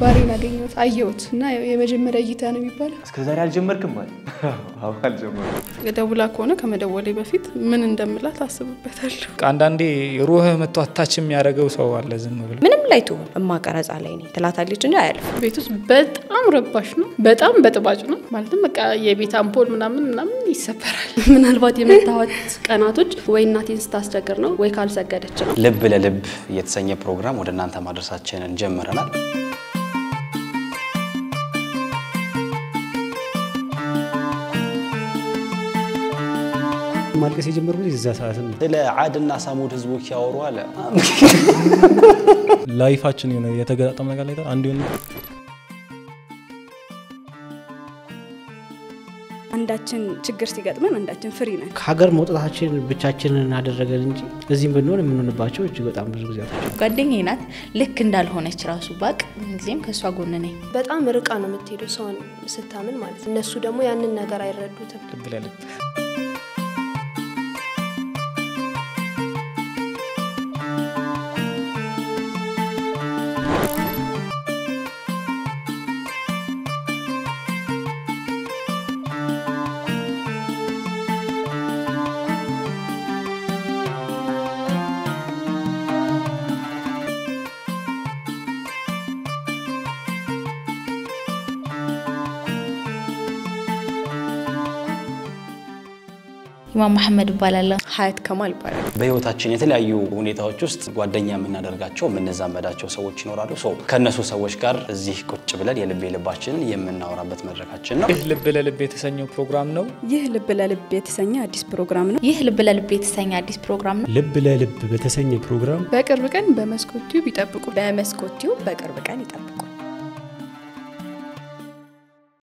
ግንባሬን አገኘሁት አየሁት እና የመጀመሪያ እይታ ነው የሚባለው እስከዛሬ አልጀመርክም ማለት አዎ አልጀመርኩም ገደውላ ከሆነ ከመደወሌ በፊት ምን እንደምላት አስብበታለሁ አንዳንዴ ሩህ መጥቶ አታች የሚያደርገው ሰው አለ ዝም ብሎ ምንም ላይቶ ማቀረጻ ላይ ነው ትላታለች እንጂ አያልፍ ቤት ውስጥ በጣም ረባሽ ነው በጣም በጥባጭ ነው ማለትም በቃ የቤት አምፖል ምናምን ይሰበራል ምናልባት የመታወት ቀናቶች ወይ እናቴን ስታስቸግር ነው ወይ ካልሰገደች ነው ልብ ለልብ የተሰኘ ፕሮግራም ወደ እናንተ ማድረሳችንን ጀምረናል ማልቀስ የጀመርኩት እዛ ሰዓት ነው ስለ ዓድና ሳሙድ ህዝቦች ያወሩ አለ ላይፋችን የሆነ የተገጣጠመ ነገር ላይ አንድ ይሁን አንዳችን ችግር ሲገጥመን አንዳችን ፍሪ ነን ከሀገር መውጣታችን ብቻችንን አደረገን እንጂ እዚህም ብንሆን የምንሆንባቸው እጅግ በጣም ብዙ ጊዜያቶች ጓደኛዬ ናት ልክ እንዳልሆነች ራሱ ባቅ ጊዜም ከሷ ጎን ነኝ በጣም ርቃ ነው የምትሄደው ሰውን ስታምን ማለት እነሱ ደግሞ ያንን ነገር አይረዱትም ልብ ለልብ ኢማም መሐመድ ባላላ ሀያት ከማል ባላላ በህይወታችን የተለያዩ ሁኔታዎች ውስጥ ጓደኛ የምናደርጋቸው የምንዛመዳቸው ሰዎች ይኖራሉ ከነሱ ሰዎች ጋር እዚህ ቁጭ ብለን የልብ ልባችንን የምናወራበት መድረካችን ነው ይህ ልብ ለልብ የተሰኘው ፕሮግራም ነው ይህ ልብ ለልብ የተሰኘ አዲስ ፕሮግራም ነው ይህ ልብ ለልብ የተሰኘ አዲስ ፕሮግራም ነው ልብ ለልብ በተሰኘ ፕሮግራም በቅርብ ቀን በመስኮት ቲዩብ ይጠብቁ በመስኮት ቲዩብ በቅርብ ቀን ይጠብቁ